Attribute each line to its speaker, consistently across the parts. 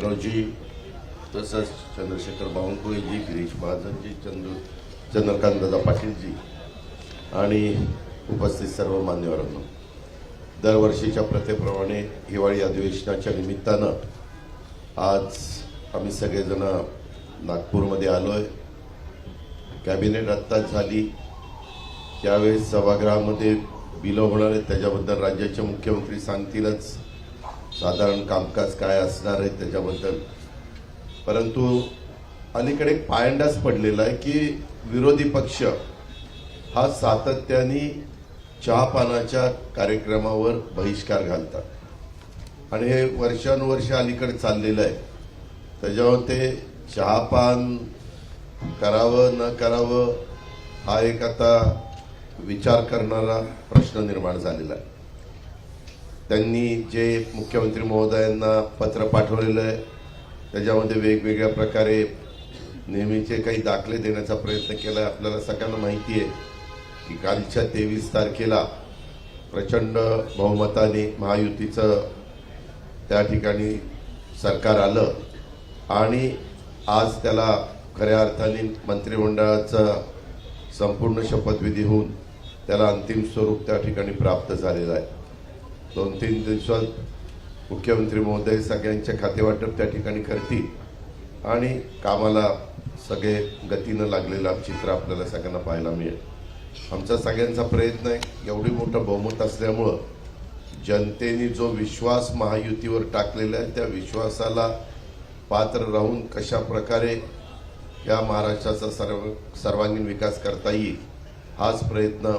Speaker 1: शेषरावजी, तसंच चंद्रशेखर बावनकुळेजी, गिरीश महाजनजी, चंद्रकांत दादा पाटीलजी आणि उपस्थित सर्व मान्यवरांनो, दरवर्षीच्या प्रथेप्रमाणे हिवाळी अधिवेशनाच्या निमित्तानं आज आम्ही सगळेजण नागपूरमध्ये आलोय. कॅबिनेट आत्ताच झाली. त्यावेळेस सभागृहामध्ये बिलं होणार आहेत, त्याच्याबद्दल राज्याचे मुख्यमंत्री सांगतीलच साधारण कामकाज काय असणार आहे त्याच्याबद्दल. परंतु अलीकडे एक पायंडाच पडलेला आहे की विरोधी पक्ष हा सातत्याने चहापानाच्या कार्यक्रमावर बहिष्कार घालतात आणि हे वर्षानुवर्ष अलीकडे चाललेलं आहे. त्याच्यावर ते चहापान करावं न करावं हा एक आता विचार करणारा प्रश्न निर्माण झालेला आहे. त्यांनी जे मुख्यमंत्री महोदयांना पत्र पाठवलेलं आहे त्याच्यामध्ये वेगवेगळ्या प्रकारे नेहमीचे काही दाखले देण्याचा प्रयत्न केला आहे. आपल्याला सगळ्यांना माहिती आहे की कालच्या 23 तारखेला प्रचंड बहुमताने महायुतीचं त्या ठिकाणी सरकार आलं आणि आज त्याला खऱ्या अर्थाने मंत्रिमंडळाचा संपूर्ण शपथविधी होऊन त्याला अंतिम स्वरूप त्या ठिकाणी प्राप्त झालेलं आहे. 2-3 दिवसात मुख्यमंत्री महोदय सगळ्यांच्या खातेवाटप त्या ठिकाणी करतील आणि कामाला सगळे गतीनं लागलेलं चित्र आपल्याला सगळ्यांना पाहायला मिळेल. आमचा सगळ्यांचा प्रयत्न आहे, एवढी मोठं बहुमत असल्यामुळं जनतेने जो विश्वास महायुतीवर टाकलेला आहे त्या विश्वासाला पात्र राहून कशा प्रकारे या महाराष्ट्राचा सर्वांगीण विकास करता येईल हाच प्रयत्न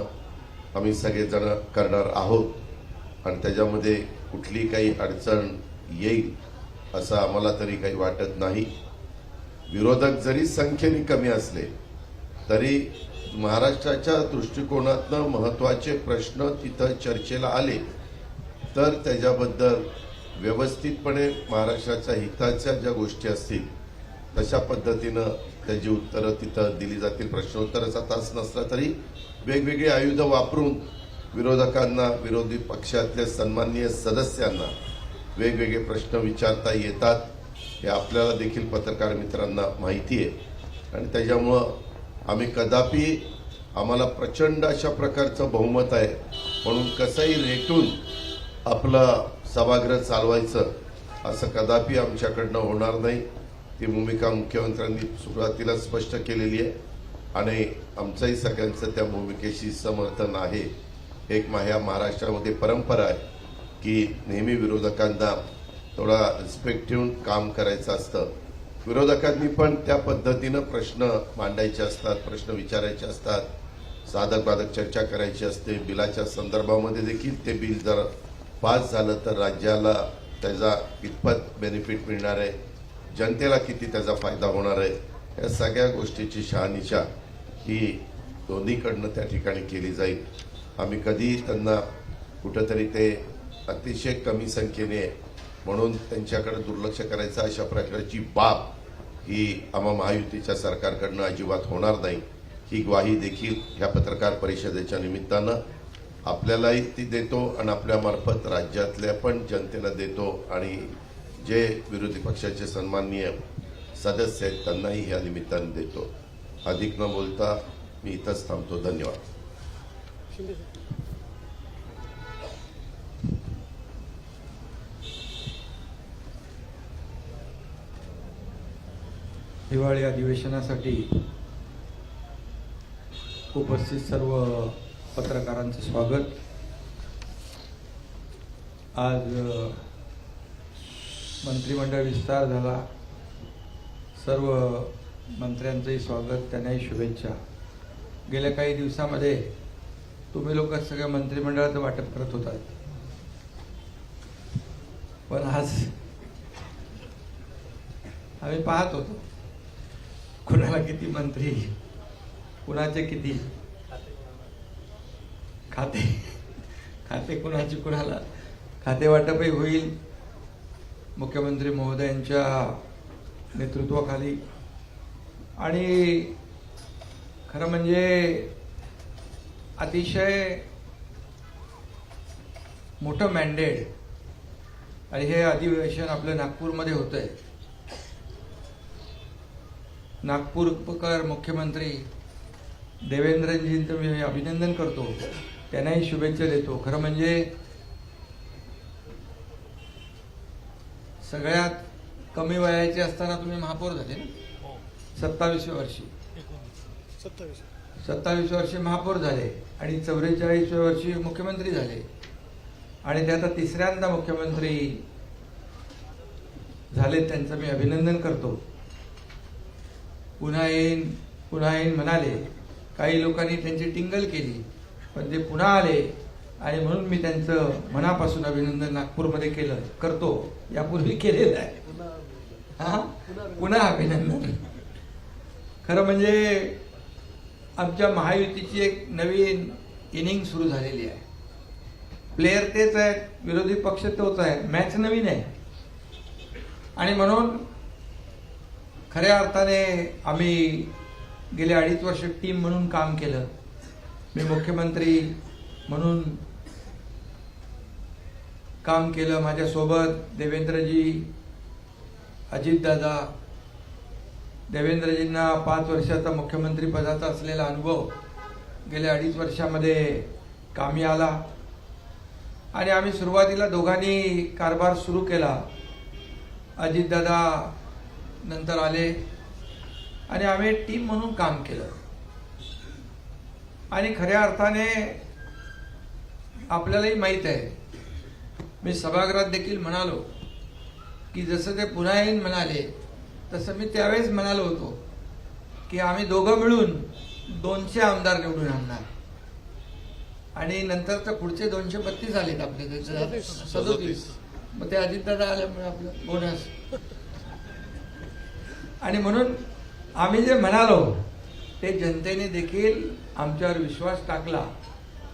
Speaker 1: आम्ही सगळेजण करणार आहोत आणि त्याच्यामध्ये कुठली काही अडचण येईल असं आम्हाला तरी काही वाटत नाही. विरोधक जरी संख्येने कमी असले तरी महाराष्ट्राच्या दृष्टिकोनातनं महत्त्वाचे प्रश्न तिथं चर्चेला आले तर त्याच्याबद्दल व्यवस्थितपणे महाराष्ट्राच्या हिताच्या ज्या गोष्टी असतील तशा पद्धतीनं त्याची उत्तरं तिथं दिली जातील. प्रश्नोत्तराचा तास नसला तरी वेगवेगळी आयुधं वापरून विरोधकांना, विरोधी पक्षातल्या सन्माननीय सदस्यांना वेगवेगळे प्रश्न विचारता येतात हे आपल्याला देखील पत्रकार मित्रांना माहिती आहे आणि त्याच्यामुळं आम्ही कदापि आम्हाला प्रचंड अशा प्रकारचं बहुमत आहे म्हणून कसंही रेटून आपलं सभागृह चालवायचं असं कदापि आमच्याकडनं होणार नाही. ती भूमिका मुख्यमंत्र्यांनी सुरुवातीला स्पष्ट केलेली आहे आणि आमचंही सगळ्यांचं त्या भूमिकेशी समर्थन आहे. एक ह्या महाराष्ट्रामध्ये परंपरा आहे की नेहमी विरोधकांना थोडा रिस्पेक्ट ठेवून काम करायचं असतं. विरोधकांनी पण त्या पद्धतीनं प्रश्न मांडायचे असतात, प्रश्न विचारायचे असतात, साधक बाधक चर्चा करायची असते. बिलाच्या संदर्भामध्ये देखील ते बिल जर पास झालं तर राज्याला त्याचा कितपत बेनिफिट मिळणार आहे, जनतेला किती त्याचा फायदा होणार आहे, या सगळ्या गोष्टीची शहानिशा ही दोन्हीकडनं त्या ठिकाणी केली जाईल. आम्ही कधीही त्यांना कुठंतरी ते अतिशय कमी संख्येने म्हणून त्यांच्याकडे दुर्लक्ष करायचं अशा प्रकारची बाब ही आम्हा महायुतीच्या सरकारकडनं अजिबात होणार नाही. ही ग्वाही देखील ह्या पत्रकार परिषदेच्या निमित्तानं आपल्यालाही ती देतो आणि आपल्यामार्फत राज्यातल्या पण जनतेला देतो आणि जे विरोधी पक्षाचे सन्माननीय सदस्य आहेत त्यांनाही ह्या निमित्ताने देतो. अधिक न बोलता मी इथंच थांबतो. धन्यवाद.
Speaker 2: हिवाळी अधिवेशनासाठी उपस्थित सर्व पत्रकारांचे स्वागत. आज मंत्रिमंडळ विस्तार झाला. सर्व मंत्र्यांचंही स्वागत, त्यांनाही शुभेच्छा. गेल्या काही दिवसामध्ये तुम्ही लोक सगळ्या मंत्रिमंडळाचं वाटप करत होतात, पण आज आम्ही पाहत होतो कुणाला किती मंत्री, कुणाचे किती खाते कुणाची कुणाला खाते वाटपही होईल मुख्यमंत्री महोदयांच्या नेतृत्वाखाली. आणि खरं म्हणजे अतिशय मोठं मॅन्डेट आणि हे अधिवेशन आपलं नागपूरमध्ये होतंय नागपूरकर मुख्यमंत्री देवेंद्रजींचं मी अभिनंदन करतो, त्यांनाही शुभेच्छा देतो. खरं म्हणजे सगळ्यात कमी वयाचे असताना तुम्ही महापौर झाले ना, 27व्या वर्षी 27 वर्षी महापौर झाले आणि 44व्या वर्षी मुख्यमंत्री झाले आणि ते आता तिसऱ्यांदा मुख्यमंत्री झाले. त्यांचं मी अभिनंदन करतो. पुन्हा येईन म्हणाले. काही लोकांनी त्यांची टिंगल केली, पण ते पुन्हा आले आणि म्हणून मी त्यांचं मनापासून अभिनंदन नागपूरमध्ये करतो. यापूर्वी केलेलं आहे, पुन्हा अभिनंदन. खरं म्हणजे आमच्या महायुतीची एक नवीन इनिंग सुरू झालेली आहे. प्लेयर तेच आहेत, विरोधी पक्ष तोच आहे, मॅच नवीन आहे. आणि म्हणून खऱ्या अर्थाने आम्ही गेले 2.5 वर्ष टीम म्हणून काम केलं. मी मुख्यमंत्री म्हणून काम केलं. माझ्यासोबत देवेंद्रजी, अजितदादा. देवेंद्रजींना 5 वर्षाचा मुख्यमंत्री पदाचा असलेला अनुभव गेल्या 2.5 वर्षामध्ये कामी आला आणि आम्ही सुरुवातीला दोघांनी कारभार सुरू केला. अजितदादा नंतर आले आणि आम्ही टीम म्हणून काम केलं. आणि खऱ्या अर्थाने आपल्यालाही माहीत आहे, मी सभागृहात देखील म्हणालो की जसं ते पुन्हा येईन म्हणाले तसं मी त्यावेळेस म्हणालो होतो की आम्ही दोघं मिळून 200 आमदार निवडून आणणार. आणि नंतर तर पुढचे 232 आलेत आपले, 37. मग ते अजितदादा आल्यामुळे आपलं बोनस. आणि म्हणून आम्ही जे म्हणालो ते जनतेने देखील आमच्यावर विश्वास टाकला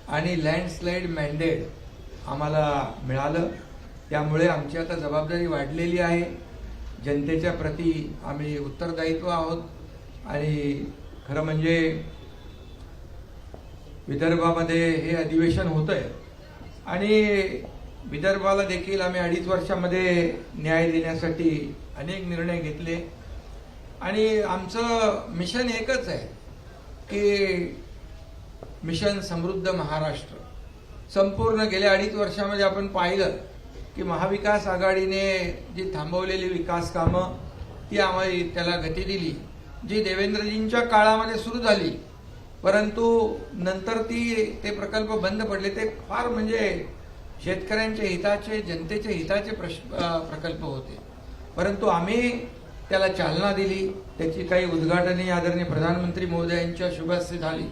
Speaker 2: आणि लँडस्लाईड मॅन्डेट आम्हाला मिळालं. त्यामुळे आमची आता जबाबदारी वाढलेली आहे. जनतेच्या प्रती आम्ही उत्तरदायित्व आहोत. आणि खरं म्हणजे विदर्भामध्ये हे अधिवेशन होतंय आणि विदर्भाला देखील आम्ही 2.5 वर्षामध्ये न्याय देण्यासाठी अनेक निर्णय घेतले. आणि आमचं मिशन एकच आहे की मिशन समृद्ध महाराष्ट्र. संपूर्ण गेल्या 2.5 वर्षामध्ये आपण पाहिलं की महाविकास आघाडीने जी थांबवलेली विकास कामं ती आम्हाला त्याला गती दिली, जी देवेंद्रजींच्या काळामध्ये सुरू झाली परंतु नंतर ते प्रकल्प बंद पडले. ते फार म्हणजे शेतकऱ्यांच्या हिताचे, जनतेच्या हिताचे प्रकल्प होते, परंतु आम्ही त्याला चालना दिली. त्याची काही उद्घाटने आदरणीय प्रधानमंत्री महोदयांच्या शुभ हस्ते झाली.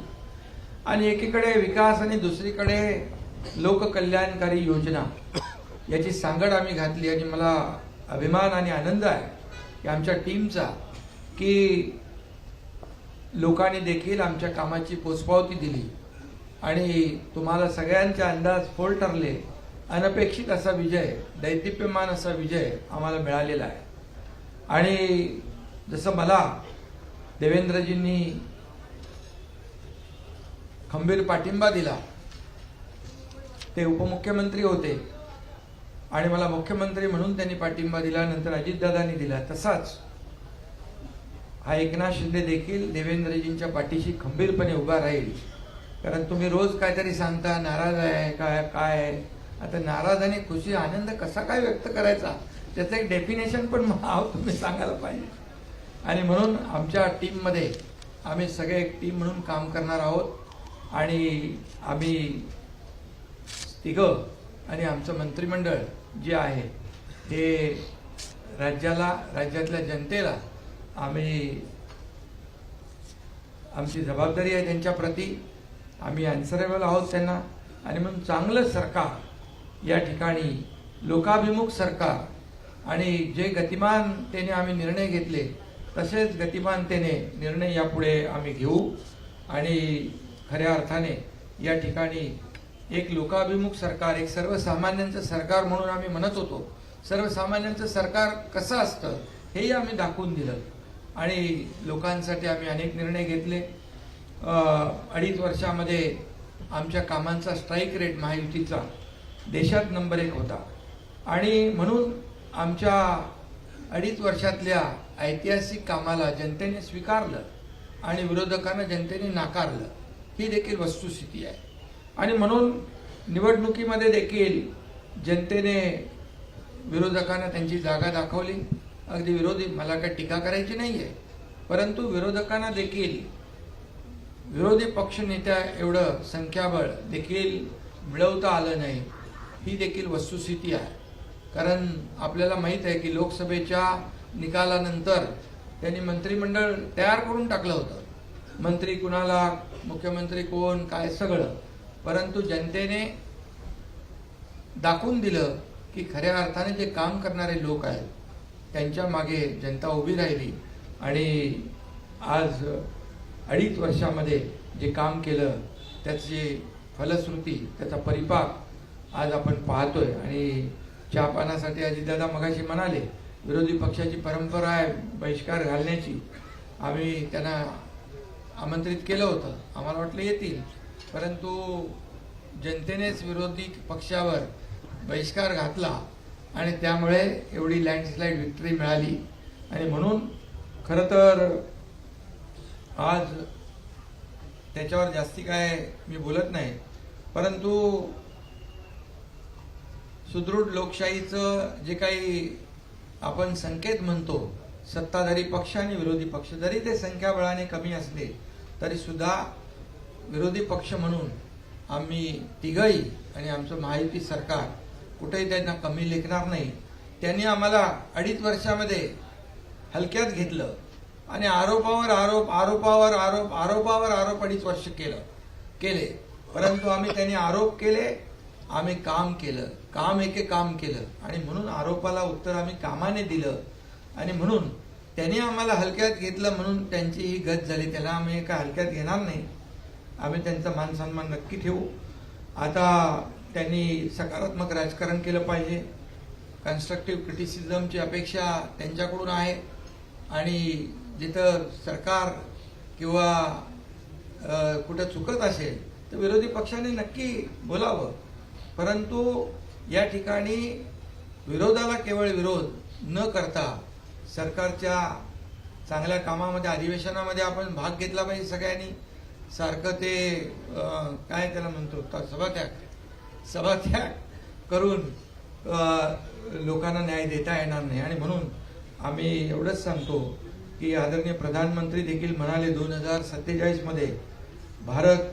Speaker 2: आणि एकीकडे विकास आणि दुसरीकडे लोककल्याणकारी योजना याची सांगड आम्ही घातली. आणि मला अभिमान आणि आनंद आहे की आमच्या टीमचा की लोकांनी देखील आमच्या कामाची पोचपावती दिली आणि तुम्हाला सगळ्यांचे अंदाज फोल ठरले. अनपेक्षित असा विजय, दैदिप्यमान असा विजय आम्हाला मिळालेला आहे. आणि जसं मला देवेंद्रजींनी खंबीर पाठिंबा दिला, ते उपमुख्यमंत्री होते आणि मला मुख्यमंत्री म्हणून त्यांनी पाठिंबा दिला, नंतर अजितदादांनी दिला, तसाच हा एकनाथ शिंदे देखील देवेंद्रजींच्या पाठीशी खंबीरपणे उभा राहील. कारण तुम्ही रोज काहीतरी सांगता, नाराज आहे काय. आता नाराज आणि खुशी, आनंद कसा काय व्यक्त करायचा त्याचं एक डेफिनेशन पण तुम्ही सांगायला पाहिजे. आणि म्हणून आमच्या टीममध्ये आम्ही सगळे एक टीम म्हणून काम करणार आहोत. आणि आम्ही तिघं आणि आमचं मंत्रिमंडळ जे आहे हे राज्यातल्या जनतेला आमची जबाबदारी आहे त्यांच्या प्रती. आम्ही अन्सरेबल आहोत त्यांना. आणि म्हणून चांगलं सरकार या ठिकाणी, लोकाभिमुख सरकार, आणि जे गतिमानतेने आम्ही निर्णय घेतले तसेच गतिमानतेने निर्णय यापुढे आम्ही घेऊ. आणि खऱ्या अर्थाने या ठिकाणी एक लोकाभिमुख सरकार, एक सर्वसामान्यांचं सरकार म्हणून आम्ही म्हणत होतो. सर्वसामान्यांचं सरकार कसं असतं हेही आम्ही दाखवून दिलं. आणि लोकांसाठी आम्ही अनेक निर्णय घेतले. 2.5 वर्षामध्ये आमच्या कामांचा स्ट्राईक रेट महायुतीचा देशात नंबर 1 होता. आणि म्हणून आमच्या 2.5 वर्षातल्या ऐतिहासिक कामाला जनतेने स्वीकारलं आणि विरोधकांना जनतेने नाकारलं, ही देखील वस्तुस्थिती आहे. आणि म्हणून निवडणुकीमध्ये देखील जनतेने विरोधकांना त्यांची जागा दाखवली. अगदी विरोधी, मला काही टीका करायची नाही आहे, परंतु विरोधकांना देखील विरोधी पक्षनेत्या एवढं संख्याबळ देखील मिळवता आलं नाही, ही देखील वस्तुस्थिती आहे. कारण आपल्याला माहीत आहे की लोकसभेच्या निकालानंतर त्यांनी मंत्रिमंडळ तयार करून टाकलं होतं. मंत्री कुणाला, मुख्यमंत्री कोण, काय सगळं. परंतु जनतेने दाखवून दिलं की खऱ्या अर्थाने जे काम करणारे लोक आहेत त्यांच्या मागे जनता उभी राहिली. आणि आज 2.5 वर्षामध्ये जे काम केलं त्याची फलश्रुती, त्याचा परिपाक आज आपण पाहतोय. आणि चहापानासाठी अजितदादा मगाशी म्हणाले, विरोधी पक्षाची परंपरा आहे बहिष्कार घालण्याची. आम्ही त्यांना आमंत्रित केलं होतं, आम्हाला वाटलं येतील, परंतु जनतेनेच विरोधी पक्षावर बहिष्कार घातला आणि त्यामुळे एवढी लँडस्लाईड विक्ट्री मिळाली. आणि म्हणून खरं तर आज त्याच्यावर जास्ती काय मी बोलत नाही, परंतु सुदृढ लोकशाहीचं जे काही आपण संकेत म्हणतो, सत्ताधारी पक्ष आणि विरोधी पक्ष जरी ते संख्याबळाने कमी असले तरी सुद्धा विरोधी पक्ष म्हणून आम्ही तिघही आणि आमचं महायुती सरकार कुठेही त्यांना कमी लेखणार नाही. त्यांनी आम्हाला 2.5 वर्षामध्ये हलक्यात घेतलं आणि आरोपावर आरोप, आरोपावर आरोप, आरोपावर आरोप 2.5 वर्ष केले. परंतु आम्ही त्यांनी आरोप केले, आम्ही काम केलं, काम एके काम केलं. आणि म्हणून आरोपाला उत्तर आम्ही कामाने दिलं. आणि म्हणून त्यांनी आम्हाला हलक्यात घेतलं म्हणून त्यांची ही गत झाली. त्याला आम्ही एका हलक्यात घेणार नाही, आम्ही त्यांचा मान सन्मान नक्की ठेवू. आता त्यांनी सकारात्मक राजकारण केलं पाहिजे. कन्स्ट्रक्टिव्ह क्रिटिसिझमची अपेक्षा त्यांच्याकडून आहे. आणि जिथं सरकार किंवा कुठं चुकत असेल तर विरोधी पक्षाने नक्की बोलावं. परंतु या ठिकाणी विरोधाला केवळ विरोध न करता सरकारच्या चांगल्या कामामध्ये, अधिवेशनामध्ये आपण भाग घेतला पाहिजे सगळ्यांनी. सारखं ते काय त्याला म्हणतो, सभात्याग करून लोकांना न्याय देता येणार नाही. आणि म्हणून आम्ही एवढंच सांगतो की आदरणीय प्रधानमंत्री देखील म्हणाले 2047 मध्ये भारत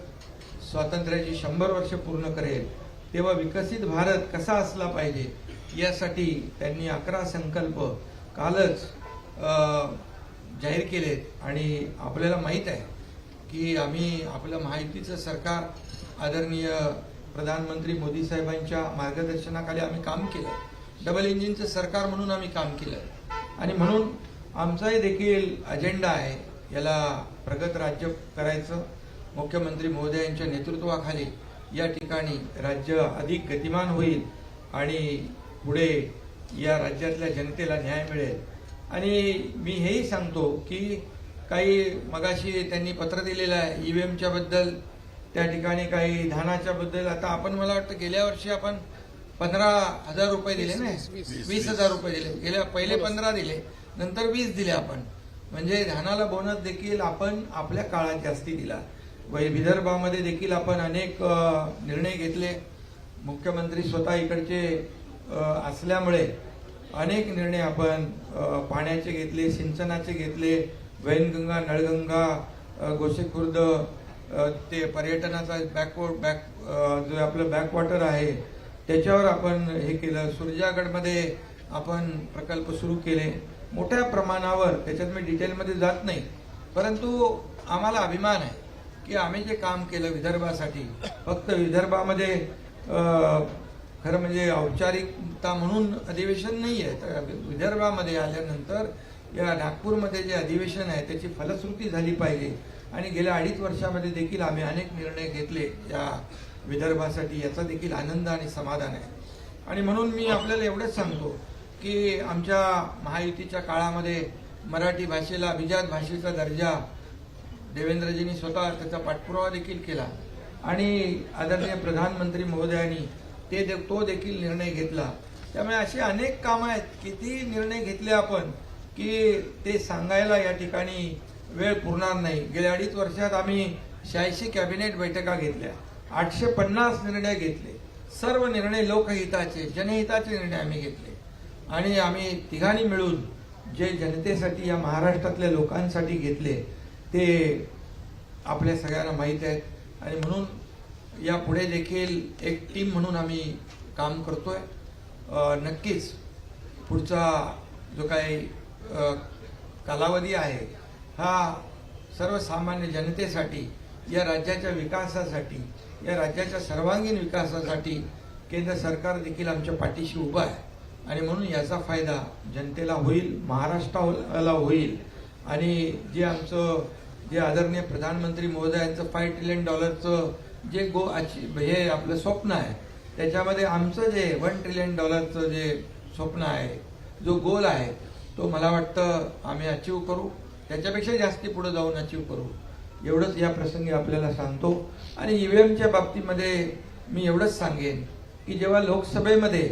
Speaker 2: स्वातंत्र्याची 100 वर्ष पूर्ण करेल, तेव्हा विकसित भारत कसा असला पाहिजे यासाठी त्यांनी 11 संकल्प कालच जाहीर केलेत. आणि आपल्याला माहीत आहे की आम्ही आपलं महायुतीचं सरकार आदरणीय प्रधानमंत्री मोदी साहेबांच्या मार्गदर्शनाखाली आम्ही काम केलं. डबल इंजिनचं सरकार म्हणून आम्ही काम केलं. आणि म्हणून आमचाही देखील अजेंडा आहे, याला प्रगत राज्य करायचं. मुख्यमंत्री महोदयांच्या नेतृत्वाखाली या ठिकाणी राज्य अधिक गतिमान होईल आणि पुढे या राज्यातल्या जनतेला न्याय मिळेल. आणि मी हेही सांगतो की काही मगाशी त्यांनी पत्र दिलेलं आहे EVMच्या बद्दल, त्या ठिकाणी काही धानाच्या बद्दल. आता आपण, मला वाटतं गेल्या वर्षी आपण 15,000 रुपये दिले ना, 20,000 रुपये दिले. गेल्या पहिले 15 दिले, नंतर 20 दिले आपण. म्हणजे धानाला बोनस देखील आपण आपल्या काळात जास्ती दिला. विदर्भामध्ये देखील आपण अनेक निर्णय घेतले. मुख्यमंत्री स्वतः इकडचे असल्यामुळे अनेक निर्णय आपण पाण्याचे घेतले, सिंचनाचे घेतले, वैनगंगा, नळगंगा, गोसेखुर्द, ते पर्यटनाचा जो आपलं बॅकवॉटर आहे त्याच्यावर आपण हे केलं. सुरजागडमध्ये आपण प्रकल्प सुरू केले मोठ्या प्रमाणावर. त्याच्यात मी डिटेलमध्ये जात नाही, परंतु आम्हाला अभिमान आहे की आम्ही जे काम केलं विदर्भासाठी, फक्त विदर्भामध्ये खरं म्हणजे औपचारिकता म्हणून अधिवेशन नाही आहे, तर विदर्भामध्ये आल्यानंतर या नागपूरमध्ये जे अधिवेशन आहे त्याची फलश्रुती झाली पाहिजे. आणि गेल्या 2.5 वर्षामध्ये देखील आम्ही अनेक निर्णय घेतले या विदर्भासाठी, याचा देखील आनंद आणि समाधान आहे. आणि म्हणून मी आपल्याला एवढंच सांगतो की आमच्या महायुतीच्या काळामध्ये मराठी भाषेला अभिजात भाषेचा दर्जा देवेंद्रजींनी स्वतः त्याचा पाठपुरावा देखील केला. आणि आदरणीय प्रधानमंत्री महोदयांनी तो देखील निर्णय घेतला. त्यामुळे अशी अनेक कामं आहेत, किती निर्णय घेतले आपण की ते सांगायला या ठिकाणी वेळ पुरणार नाही. गेल्या 2.5 वर्षात आम्ही 86 कॅबिनेट बैठका घेतल्या, 850 निर्णय घेतले. सर्व निर्णय लोकहिताचे, जनहिताचे निर्णय आम्ही घेतले आणि आम्ही तिघांनी मिळून जे जनतेसाठी, या महाराष्ट्रातल्या लोकांसाठी घेतले ते आपल्या सगळ्यांना माहीत आहेत. आणि म्हणून यापुढे देखील एक टीम म्हणून आम्ही काम करतोय. नक्कीच पुढचा जो काही कालावधी आहे हा सर्वसामान्य जनतेसाठी, या राज्याच्या विकासासाठी, या राज्याच्या सर्वांगीण विकासासाठी केंद्र सरकार देखील आमच्या पाठीशी उभं आहे. आणि म्हणून याचा फायदा जनतेला होईल, महाराष्ट्राला होईल. आणि जे आदरणीय प्रधानमंत्री महोदयांचं $5 ट्रिलियन जे हे आपलं स्वप्न आहे, त्याच्यामध्ये आमचं जे $1 ट्रिलियन जे स्वप्न आहे, जो गोल आहे, तो मला वाटतं आम्ही अचीव करू. त्याच्यापेक्षा जास्ती पुढे जाऊन अचीव करू, एवढंच या प्रसंगी आपल्याला सांगतो. आणि ईव्हीएमच्या बाबतीमध्ये मी एवढंच सांगेन की जेव्हा लोकसभेमध्ये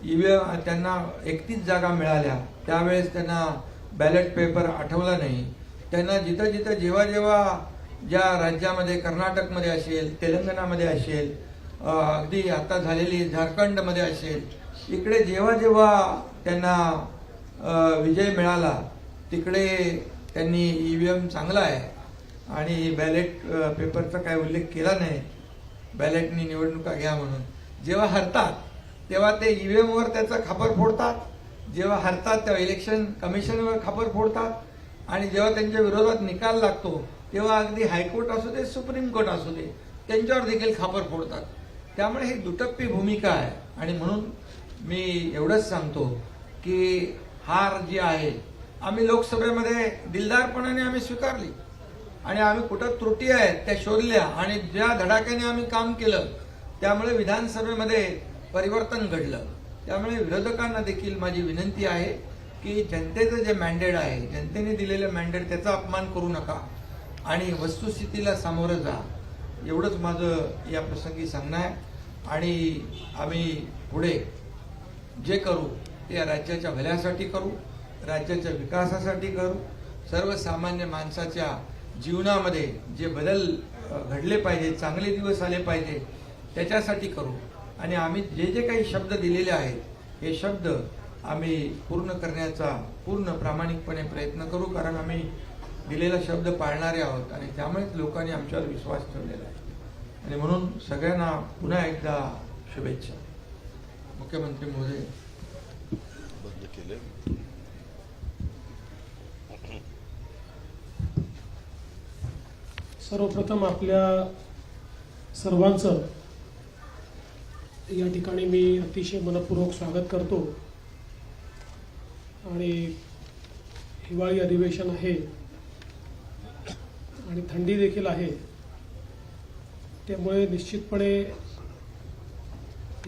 Speaker 2: ईव्हीएम त्यांना 31 जागा मिळाल्या, त्यावेळेस त्यांना बॅलेट पेपर आठवला नाही. त्यांना जिथं जेव्हा ज्या राज्यामध्ये, कर्नाटकमध्ये असेल, तेलंगणामध्ये असेल, अगदी आता झालेली झारखंडमध्ये असेल, इकडे जेव्हा त्यांना विजय मिळाला, तिकडे त्यांनी ईव्हीएम चांगला आहे आणि बॅलेट पेपरचा काय उल्लेख केला नाही, बॅलेटनी निवडणुका घ्या म्हणून. जेव्हा हरतात तेव्हा ते ईव्हीएमवर त्याचा खापर फोडतात, जेव्हा हरतात तेव्हा इलेक्शन कमिशनवर खापर फोडतात, आणि जेव्हा त्यांच्या विरोधात निकाल लागतो तेव्हा अगदी हायकोर्ट असू दे, सुप्रीम कोर्ट असू दे, त्यांच्यावर देखील खापर फोडतात. त्यामुळे ही दुटप्पी भूमिका आहे. आणि म्हणून मी एवढंच सांगतो की हार जी आहे आम्ही लोकसभेमध्ये दिलदारपणाने आम्ही स्वीकारली आणि आम्ही कुठं त्रुटी आहेत त्या शोधल्या आणि ज्या धडाक्याने आम्ही काम केलं त्यामुळे विधानसभेमध्ये परिवर्तन घडलं. त्यामुळे विरोधकांना देखील माझी विनंती आहे की जनतेचं जे मॅन्डेट आहे, जनतेने दिलेलं मॅन्डेट, त्याचा अपमान करू नका आणि वस्तुस्थितीला सामोरं जा, एवढंच माझं या प्रसंगी सांगणं आहे. आणि आम्ही पुढे जे करू ते या राज्याच्या भल्यासाठी करू, राज्याच्या विकासासाठी करू, सर्वसामान्य माणसाच्या जीवनामध्ये जे बदल घडले पाहिजे, चांगले दिवस आले पाहिजे, त्याच्यासाठी करू. आणि आम्ही जे काही शब्द दिलेले आहेत हे शब्द आम्ही पूर्ण करण्याचा पूर्ण प्रामाणिकपणे प्रयत्न करू, कारण आम्ही दिलेला शब्द पाळणारे आहोत आणि त्यामुळेच लोकांनी आमच्यावर विश्वास ठेवलेला आहे. आणि म्हणून सगळ्यांना पुन्हा एकदा शुभेच्छा. मुख्यमंत्री महोदय.
Speaker 1: बंद केले.
Speaker 3: सर्वप्रथम आपल्या सर्वांचं या ठिकाणी मी अतिशय मनपूर्वक स्वागत करतो. आणि हिवाळी अधिवेशन आहे आणि थंडी देखील आहे, त्यामुळे निश्चितपणे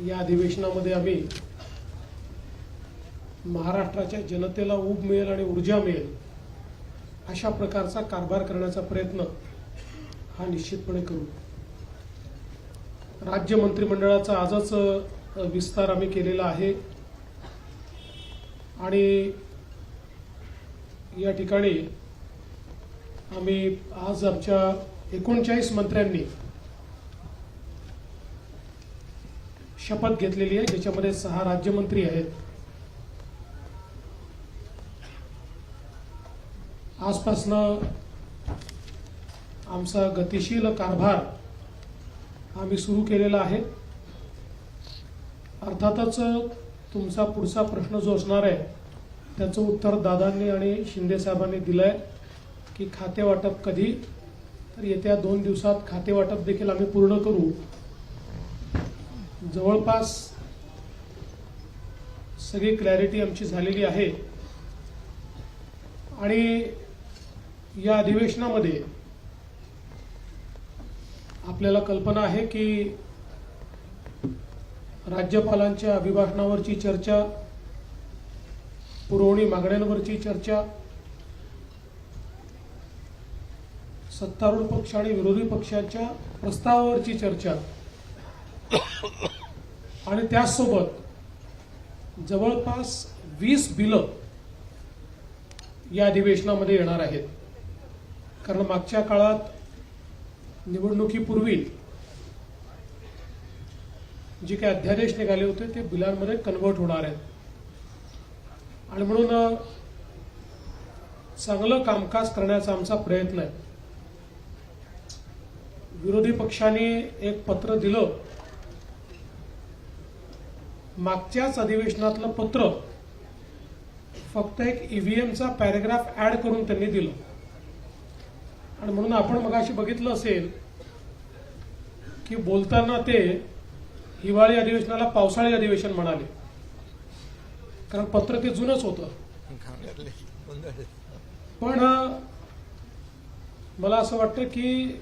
Speaker 3: या अधिवेशनामध्ये आम्ही महाराष्ट्राच्या जनतेला ऊब मिळेल आणि ऊर्जा मिळेल अशा प्रकारचा कारभार करण्याचा प्रयत्न हा निश्चितपणे करू. राज्य मंत्रिमंडळाचा आजच विस्तार आम्ही केलेला आहे आणि या ठिकाणी आम्ही आज आमच्या 39 मंत्र्यांनी शपथ घेतलेली आहे, ज्याच्यामध्ये 6 राज्यमंत्री आहेत. आजपासनं आमचा गतिशील कारभार आम्ही सुरू केलेला आहे. अर्थातच तुमचा पुढचा प्रश्न जो असणार आहे त्याचं उत्तर दादांनी आणि शिंदे साहेबांनी दिलं आहे की खाते वाटप कधी, तर येत्या 2 दिवसात खाते वाटप देखील आम्ही पूर्ण करू. जवळपास सगळी क्लॅरिटी आमची झालेली आहे आणि या अधिवेशनामध्ये आपल्याला कल्पना आहे की राज्यपालांच्या अभिभाषणावरची चर्चा, पुरवणी मागण्यांवरची चर्चा, सत्तारूढ पक्ष आणि विरोधी पक्षांच्या प्रस्तावावरची चर्चा आणि त्याचसोबत जवळपास 20 बिलं या अधिवेशनामध्ये येणार आहेत. कारण मागच्या काळात निवडणुकीपूर्वी जे काही अध्यादेश निघाले होते ते बिलांमध्ये कन्व्हर्ट होणार आहेत. आणि म्हणून चांगलं कामकाज करण्याचा आमचा प्रयत्न आहे. विरोधी पक्षांनी एक पत्र दिलं, मागच्याच अधिवेशनातलं पत्र फक्त एक ईव्हीएमचा पॅरेग्राफ ऍड करून त्यांनी दिलं. आणि म्हणून आपण मगाशी बघितलं असेल की बोलताना ते हिवाळी अधिवेशनाला पावसाळी अधिवेशन म्हणाले, कारण पत्र ते जुनंच होतं. पण मला असं वाटतं की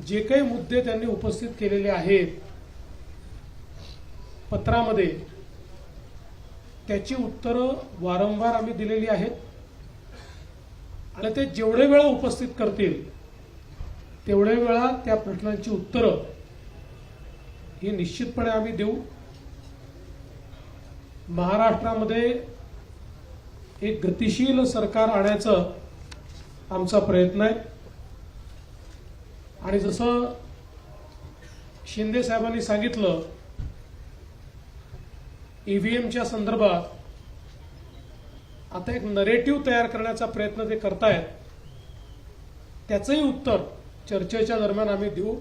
Speaker 3: जे काही मुद्दे त्यांनी उपस्थित केलेले आहेत पत्रामध्ये, त्याची उत्तरं वारंवार आम्ही दिलेली आहेत. आणि ते जेवढे वेळा उपस्थित करतील तेवढे वेळा त्या प्रश्नांची उत्तरं ही निश्चितपणे आम्ही देऊ. महाराष्ट्रामध्ये एक गतिशील सरकार आणायचं आमचा प्रयत्न आहे. आणि जसं शिंदे साहेबांनी सांगितलं, ईव्हीएमच्या संदर्भात आता एक नरेटिव्ह तयार करण्याचा प्रयत्न ते करतायत. त्याचंही उत्तर चर्चेच्या दरम्यान आम्ही देऊ.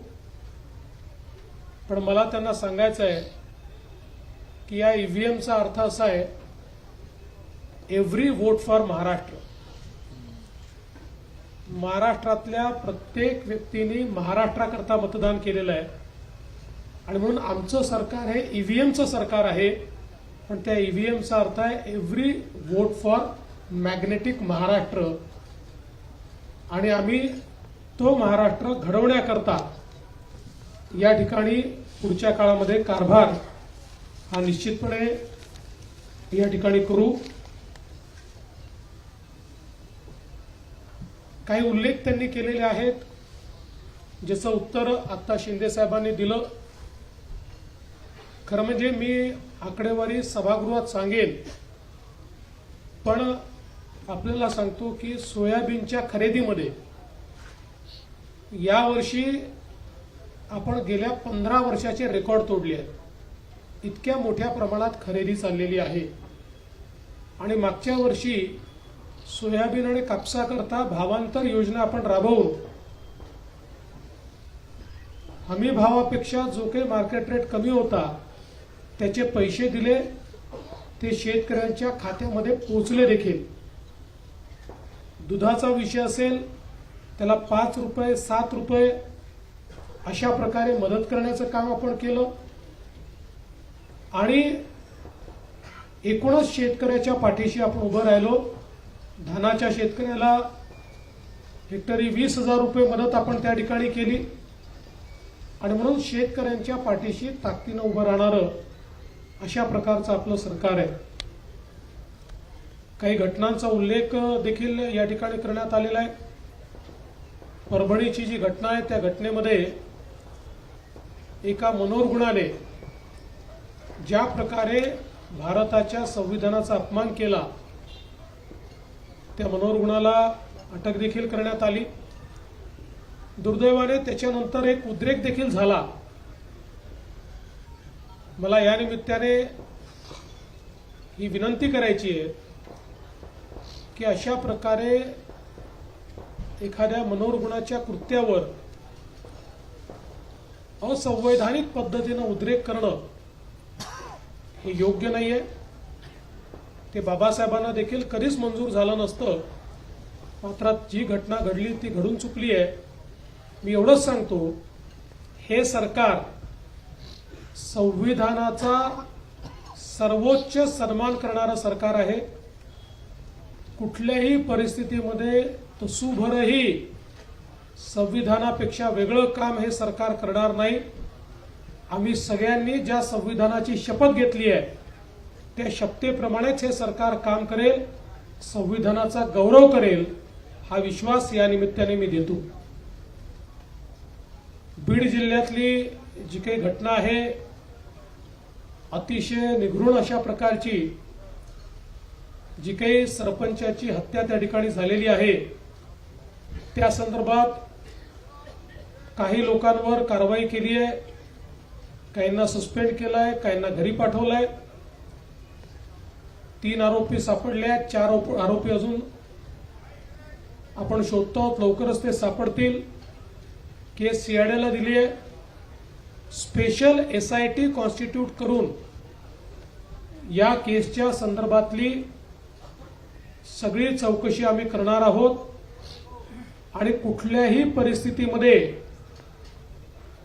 Speaker 3: पण मला त्यांना सांगायचं आहे की या ईव्हीएमचा अर्थ असा आहे, एव्हरी वोट फॉर महाराष्ट्र. महाराष्ट्रातल्या प्रत्येक व्यक्तीने महाराष्ट्राकरता मतदान केलेलं आहे. आणि म्हणून आमचं सरकार हे ईव्हीएमचं सरकार आहे. पण त्या ईव्हीएमचा अर्थ आहे every vote for magnetic Maharashtra. आणि आम्ही तो महाराष्ट्र घडवण्याकरता या ठिकाणी पुढच्या काळामध्ये कारभार हा निश्चितपणे या ठिकाणी करू. काही उल्लेख त्यांनी केलेले आहेत, ज्याचं उत्तर आता शिंदे साहेबांनी दिलं. खरं म्हणजे मी आकडेवारी सभागृहात सांगेन, पण आपल्याला सांगतो की सोयाबीनच्या खरेदीमध्ये यावर्षी आपण गेल्या 15 वर्षाचे रेकॉर्ड तोडले आहेत. इतक्या मोठ्या प्रमाणात खरेदी चाललेली आहे. आणि मागच्या वर्षी सोयाबीन आणि कापसाकरता भावांतर योजना आपण राबवून हमी भावापेक्षा जो काही मार्केट रेट कमी होता त्याचे पैसे दिले, ते शेतकऱ्यांच्या खात्यामध्ये पोचले देखील. दुधाचा विषय असेल त्याला 5 रुपये 7 रुपये अशा प्रकारे मदत करण्याचं काम आपण केलं. आणि एकूणच शेतकऱ्याच्या पाठीशी आपण उभं राहिलो. धानाच्या शेतकऱ्याला हेक्टरी 20,000 रुपये मदत आपण त्या ठिकाणी केली. आणि म्हणून शेतकऱ्यांच्या पाठीशी ताकदीनं उभं राहणारं अशा प्रकारचं आपलं सरकार आहे. काही घटनांचा उल्लेख देखील या ठिकाणी करण्यात आलेला आहे. परभणीची जी घटना आहे त्या घटनेमध्ये एका मनोरुग्णाने ज्या प्रकारे भारताच्या संविधानाचा अपमान केला, त्या मनोरुग्णाला अटक देखील करण्यात आली. दुर्दैवाने त्याच्यानंतर एक उद्रेक देखील झाला. मला या निमित्ताने ही विनंती करायची आहे की अशा प्रकारे एखाद्या मनोरुग्णाच्या कृत्यावर असंवैधानिक पद्धतीनं उद्रेक करणं हे योग्य नाहीये. ते बाबासाहेबांना देखील कधीच मंजूर झालं नसतं. मात्र जी घटना घडली ती घडून चुकली आहे. मी एवढंच सांगतो, हे सरकार संविधानाचा सर्वोच्च सन्मान करणारं सरकार आहे. कुठल्याही परिस्थितीमध्ये तसूभरही संविधानापेक्षा वेगळं काम हे सरकार करणार नाही. आम्ही सगळ्यांनी ज्या संविधानाची शपथ घेतली आहे त्या शपथेप्रमाणेच हे सरकार काम करेल, संविधानाचा गौरव करेल, हा विश्वास या निमित्ताने मी देतो. बीड जिल्ह्यातली जी काही घटना आहे अतिशय निघृण अशा प्रकारची जी काही सरपंचाची हत्या त्या ठिकाणी झालेली आहे, त्या संदर्भात काही लोकांवर कारवाई केली आहे, काहींना सस्पेंड केलंय, काहींना घरी पाठवलंय. 3 आरोपी सापडले आहेत, 4 आरोपी अजून आपण शोधतो आहोत, लवकरच ते सापडतील. केस सीआयडीला दिली आहे. स्पेशल SIT कॉन्स्टिट्यूट करून या केसच्या संदर्भातली सगळी चौकशी आम्ही करणार आहोत आणि कुठल्याही परिस्थितीमध्ये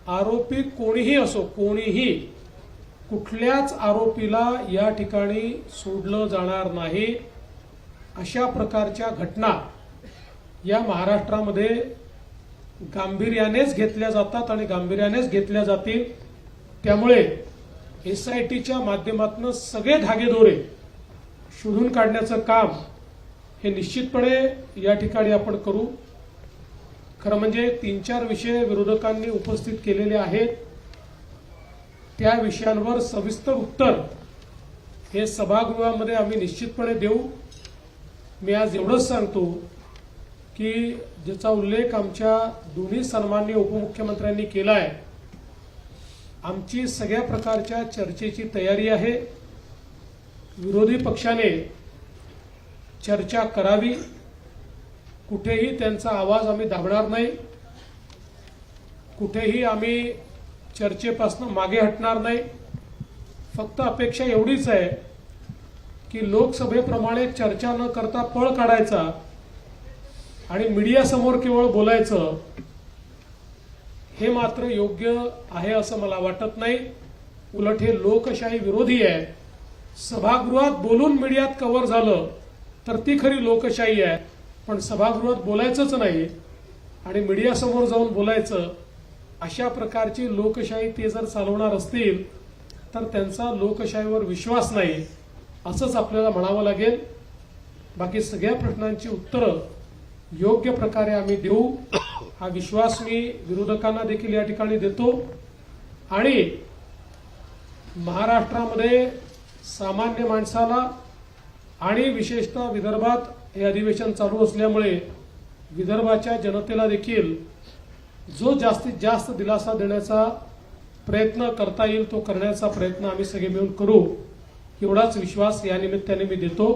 Speaker 3: आरोपी कोणीही असो, कोणीही कुठल्याच आरोपीला या ठिकाणी सोडलं जाणार नाही. अशा प्रकारच्या घटना या महाराष्ट्रामध्ये गांभीर्यानेच घेतल्या जातात आणि गांभीर्यानेच घेतल्या जातील. त्यामुळे SITच्या माध्यमातून सगळे धागेदोरे शोधून काढण्याचं काम हे निश्चितपणे या ठिकाणी आपण करू. खरं म्हणजे 3-4 विषय विरोधकांनी उपस्थित केलेले आहेत. त्या विषयांवर सविस्तर उत्तर हे सभागृहामध्ये आम्ही निश्चितपणे देऊ. मी आज एवढंच सांगतो की ज्याचा उल्लेख आमच्या दोन्ही सन्माननीय उपमुख्यमंत्र्यांनी केला आहे, आमची सगळ्या प्रकारच्या चर्चेची तयारी आहे. विरोधी पक्षाने चर्चा करावी, कुठेही त्यांचा आवाज आम्ही दाबणार नाही, कुठेही आम्ही चर्चेपासून मागे हटणार नाही. फक्त अपेक्षा एवढीच आहे की लोकसभेप्रमाणे चर्चा न करता पळ काढायचा आणि मीडियासमोर केवळ बोलायचं, हे मात्र योग्य आहे असं मला वाटत नाही. उलट हे लोकशाही विरोधी आहे. सभागृहात बोलून मीडियात कव्हर झालं तर ती खरी लोकशाही आहे, पण सभागृहात बोलायचंच नाही आणि मीडियासमोर जाऊन बोलायचं, अशा प्रकारची लोकशाही ते जर चालवणार असतील तर त्यांचा लोकशाहीवर विश्वास नाही असंच आपल्याला म्हणावं लागेल. बाकी सगळ्या प्रश्नांची उत्तरं योग्य प्रकारे आम्ही देऊ, हा विश्वास मी विरोधकांना देखील या ठिकाणी देतो. आणि महाराष्ट्रामध्ये सामान्य माणसाला आणि विशेषतः विदर्भात हे अधिवेशन चालू असल्यामुळे विदर्भाच्या जनतेला देखील जो जास्तीत जास्त दिलासा देण्याचा प्रयत्न करता येईल तो करण्याचा प्रयत्न आम्ही सगळे मिळून करू, एवढाच विश्वास या निमित्ताने मी देतो.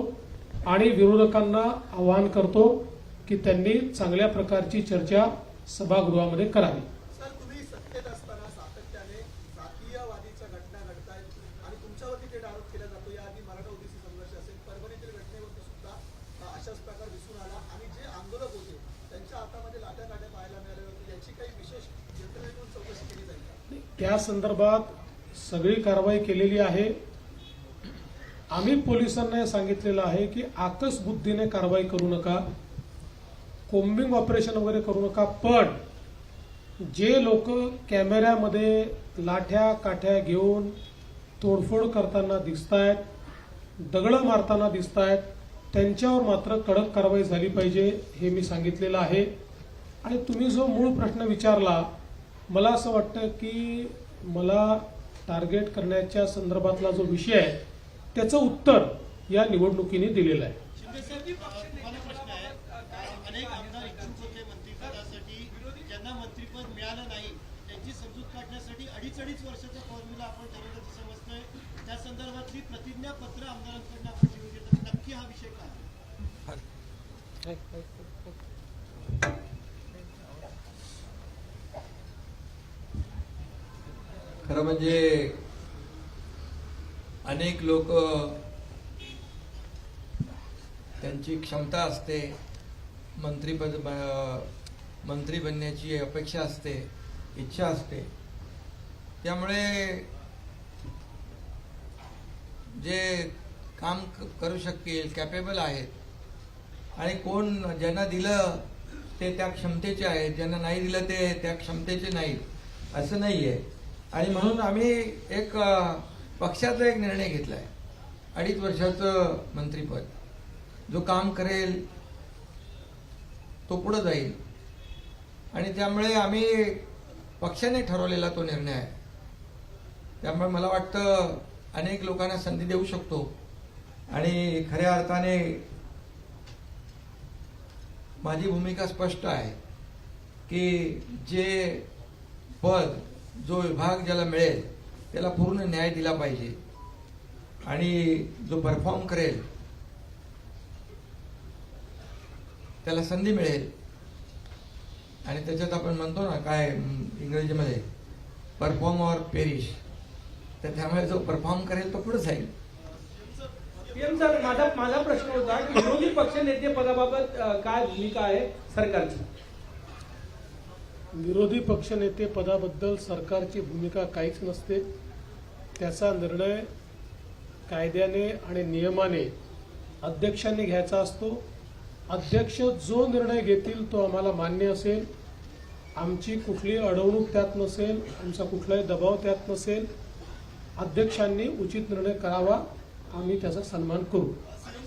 Speaker 3: आणि विरोधकांना आवाहन करतो की त्यांनी चांगल्या प्रकारची चर्चा सभागृहामध्ये करावी.
Speaker 4: सर, तुम्ही सत्तेत असताना सातत्याने जातीयवादीच्या घटना घडतायत आणि तुमच्यावरती थेट आरोप केला जातो. याआधी मराठा ओबीसी संघर्ष असेल, परभणीतील घटनेवरती सुद्धा अशाच प्रकार दिसून आला आणि जे आंदोलक होते त्यांच्या हातामध्ये लाट्या काट्या पाहायला मिळाल्या होत्या. याची काही विशेष यंत्रणेतून चौकशी केली जाईल का?
Speaker 3: त्या संदर्भात सगळी कारवाई केलेली आहे. आम्ही पोलिसांना सांगितलेलं आहे की आकस बुद्धीने कारवाई करू नका, कोम्बिंग ऑपरेशन वगैरे करू नका, पण जे लोक कॅमेऱ्यामध्ये लाठ्या काठ्या घेऊन तोडफोड करताना दिसतायत, दगडं मारताना दिसतायत, त्यांच्यावर मात्र कडक कारवाई झाली पाहिजे, हे मी सांगितलेलं आहे. आणि तुम्ही जो मूळ प्रश्न विचारला, मला असं वाटतं की मला टार्गेट करण्याच्या संदर्भातला जो विषय आहे त्याचं उत्तर या निवडणुकीने दिलेलं आहे.
Speaker 4: प्रश्न आहे, अनेक आमदार इच्छुक होते मंत्रिपदासाठी, ज्यांना मंत्रिपद मिळालं नाही, त्यांची समजूत काढण्यासाठी अडीच वर्षाचा फॉर्म्युला आपण ठरवल्याचं समजतोय. त्या संदर्भातली प्रतिज्ञापत्र आमदारांकडून आपण घेऊन घेतो. नक्की हा विषय काय?
Speaker 2: खरं म्हणजे अनेक लोक त्यांची क्षमता असते, मंत्री बनण्याची अपेक्षा असते, इच्छा असते, त्यामुळे जे काम करू शकतील, कॅपेबल आहेत, आणि कोण ज्यांना दिलं ते त्या क्षमतेचे आहेत, ज्यांना नाही दिलं ते त्या क्षमतेचे नाहीत, असं नाही आहे. आणि म्हणून आम्ही एक पक्षाचा एक निर्णय घेतला आहे, 2.5 वर्षाचं मंत्रिपद. जो काम करेल तो पुढे जाईल, आणि त्यामुळे आम्ही पक्षाने ठरवलेला तो निर्णय आहे. त्यामुळे मला वाटतं अनेक लोकांना संधी देऊ शकतो आणि खऱ्या अर्थाने माझी भूमिका स्पष्ट आहे की जे पद जो विभाग ज्याला मिळेल त्याला पूर्ण न्याय दिला पाहिजे आणि जो परफॉर्म करेल त्याला संधी मिळेल आणि त्याच्यात आपण म्हणतो ना काय इंग्रजीमध्ये परफॉर्म और पेरिश, तर त्यामुळे जो परफॉर्म करेल तो पुढे जाईल.
Speaker 5: पीएम सर, माझा प्रश्न होता की विरोधी पक्षनेते पदाबाबत काय भूमिका आहे सरकारची?
Speaker 3: विरोधी पक्षनेते पदाबद्दल सरकारची भूमिका काहीच नसते. त्याचा निर्णय कायद्याने आणि नियमाने अध्यक्षांनी घ्यायचा असतो. अध्यक्ष जो निर्णय घेतील तो आम्हाला मान्य असेल. आमची कुठली अडवणूक त्यात नसेल, आमचा कुठलाही दबाव त्यात नसेल. अध्यक्षांनी उचित निर्णय करावा, आम्ही त्याचा सन्मान करू.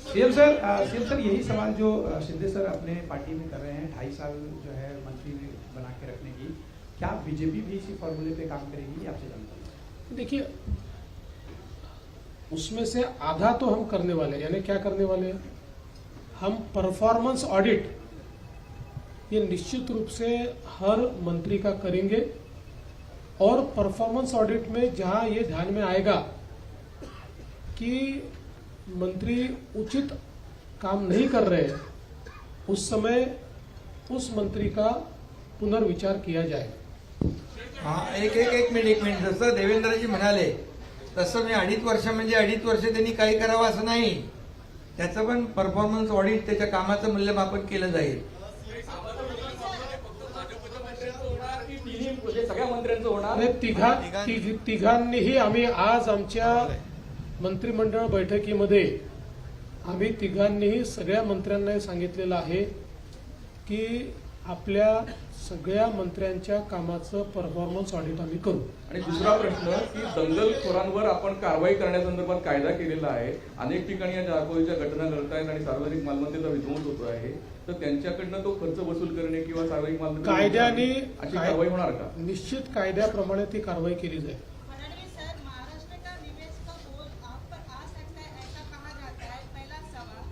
Speaker 5: सीएम सर यही सवाल जो शिंदे सर अपने पार्टी में कर रहे हैं 2.5 साल जो है मंत्री बना के रखने की, क्या बीजेपी भी इसी फॉर्मूले पे काम करेगी? आपसे जानता हूं.
Speaker 3: देखिए, उसमें से आधा तो हम करने वाले हैं. यानी क्या करने वाले हैं? हम परफॉर्मेंस ऑडिट ये निश्चित रूप से हर मंत्री का करेंगे और परफॉर्मेंस ऑडिट में जहां ये ध्यान में आएगा कि मंत्री उचित काम नहीं कर रहे हैं, उस समय उस मंत्री का पुनर्विचार किया जाएगा.
Speaker 2: हा एक मिनिट जसं देवेंद्रजी म्हणाले तसं मी 2.5 वर्ष म्हणजे 2.5 वर्ष त्यांनी काही करावं असं नाही. त्याचं पण परफॉर्मन्स ऑडिट, त्याच्या कामाचं मूल्यमापन केलं जाईल.
Speaker 5: सगळ्या मंत्र्यांचं होणार?
Speaker 3: आणि तिघांनीही आम्ही आज आमच्या मंत्रिमंडळ बैठकीमध्ये आम्ही तिघांनीही सगळ्या मंत्र्यांना सांगितलेलं आहे की आपल्या सगळ्या मंत्र्यांच्या कामाचं परफॉर्मन्स ऑडिट आम्ही करू.
Speaker 6: आणि दुसरा प्रश्न की दंगलखोरांवर आपण कारवाई करण्यासंदर्भात कायदा केलेला आहे. अनेक ठिकाणी या जाळपोळीच्या घटना घडत आहेत आणि सार्वजनिक मालमत्तेचा विध्वंस होतो आहे, तर त्यांच्याकडनं तो खर्च वसूल करणे किंवा सार्वजनिक मालमत्ता
Speaker 3: कायद्याने
Speaker 6: अशी कारवाई होणार का?
Speaker 3: निश्चित कायद्याप्रमाणे ती कारवाई केली जाईल.
Speaker 7: फडणवीस सर, महाराष्ट्र का निवेश का बोझ आप पर आ सकता है ऐसा कहा जाता है. पहला सवाल.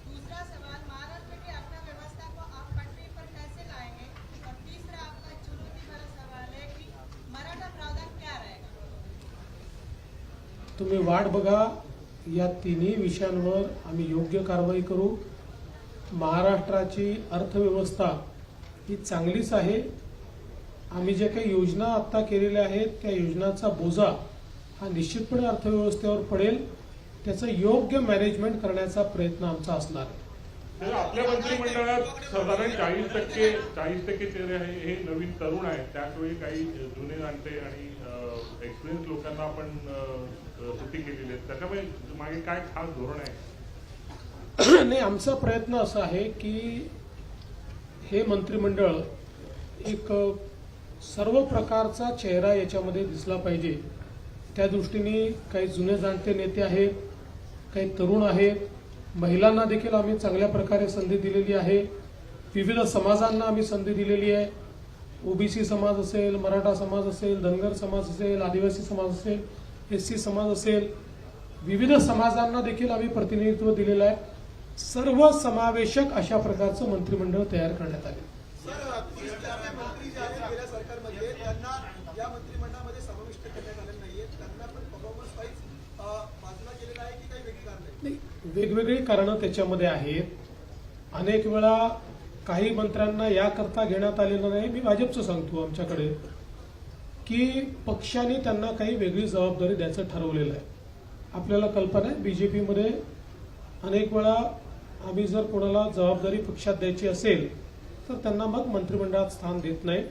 Speaker 7: दूसरा सवाल, महाराष्ट्र की अर्थव्यवस्था को आप पटरी पर कैसे लाएंगे? और तीसरा आपका चुनौती भरा सवाल है कि मराठा प्रावधान क्या रहेगा?
Speaker 3: तुम्ही वाट बघा. या तिन्ही विषयांवर आम्ही योग्य कारवाई करू. महाराष्ट्राची अर्थव्यवस्था ही चांगलीच आहे. आम्ही जे काही योजना आता केलेल्या आहेत त्या योजनांचा बोजा हा निश्चितपणे अर्थव्यवस्थेवर पडेल. त्याचं योग्य मॅनेजमेंट करण्याचा प्रयत्न आमचा असणार आहे.
Speaker 8: तर आपल्या मंत्रिमंडळात साधारण 40% चेहरे हे नवीन तरुण आहेत. त्याचवेळी काही जुने जाणते आणि एक्सपिरियन्स लोकांना आपण सुट्टी केलेली आहे. त्याच्यामुळे मागे काय खास धोरण आहे?
Speaker 3: नाही, आमचा प्रयत्न असा आहे की हे मंत्रिमंडळ एक सर्व प्रकारचा चेहरा याच्यामध्ये दिसला पाहिजे. त्या दृष्टीने काही जुने जाणते नेते आहेत, काही तरुण आहेत, महिलांना देखील आम्ही चांगल्या प्रकारे संधी दिलेली आहे. विविध समाजांना आम्ही संधी दिलेली आहे. ओबीसी समाज असेल, मराठा समाज असेल, धनगर समाज असेल, आदिवासी समाज असेल, एससी समाज असेल, विविध समाजांना देखील आम्ही प्रतिनिधित्व दिलेलं आहे. सर्व समावेशक अशा प्रकारचं मंत्रिमंडळ तयार करण्यात आले.
Speaker 4: सर, 30 मंत्री जे आहेत गेल्या सरकारमध्ये त्यांना या मंत्रिमंडळामध्ये समाविष्ट करण्यात आले नाहीये. त्यांना पण परफॉर्मन्स वाईज बाजूला केलेला आहे की काही वेगळी कारण आहे?
Speaker 3: नाही, वेगवेगळी कारणं त्याच्यामध्ये आहेत. अनेक वेळा काही मंत्र्यांना याकरता घेण्यात आलेलं नाही. मी भाजपचं सांगतो आमच्याकडे की पक्षाने त्यांना काही वेगळी जबाबदारी द्यायचं ठरवलेलं आहे. आपल्याला कल्पना आहे बीजेपीमध्ये अनेक वेळा आम्ही जर कोणाला जबाबदारी पक्षात द्यायची असेल तर त्यांना मग मंत्रिमंडळात स्थान देत नाही.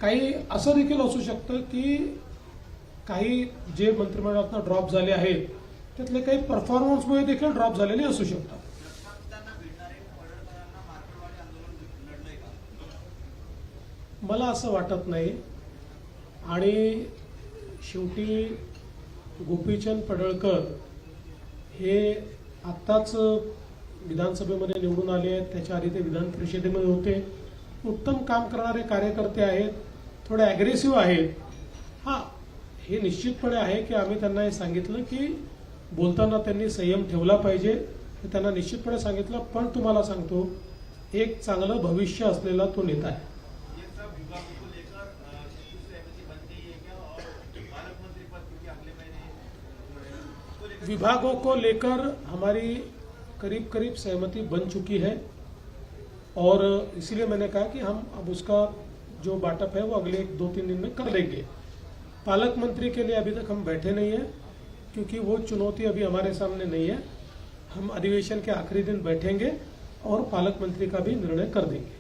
Speaker 3: काही असं देखील असू शकतं की काही जे मंत्रिमंडळातनं ड्रॉप झाले आहेत त्यातले काही परफॉर्मन्समुळे देखील ड्रॉप झालेले असू शकतात. मला असं वाटत नाही. आणि शेवटी गोपीचंद पडळकर हे आत्ताच विधानसभेमध्ये निवडून आले आहेत. त्याच्या आधी ते विधान परिषदेमध्ये होते. उत्तम काम करणारे कार्यकर्ते आहेत, थोडे ॲग्रेसिव्ह आहेत. हां, हे निश्चितपणे आहे की आम्ही त्यांना हे सांगितलं की बोलताना त्यांनी संयम ठेवला पाहिजे, हे त्यांना निश्चितपणे सांगितलं. पण तुम्हाला सांगतो, एक चांगलं भविष्य असलेला तो नेता आहे. विभागों को लेकर हमारी करीब करीब सहमति बन चुकी है और इसीलिए मैंने कहा कि हम अब उसका जो बाटअप है वो अगले 2-3 दिन में कर लेंगे. पालक मंत्री के लिए अभी तक हम बैठे नहीं हैं क्योंकि वो चुनौती अभी हमारे सामने नहीं है. हम अधिवेशन के आखिरी दिन बैठेंगे और पालक मंत्री का भी निर्णय कर देंगे.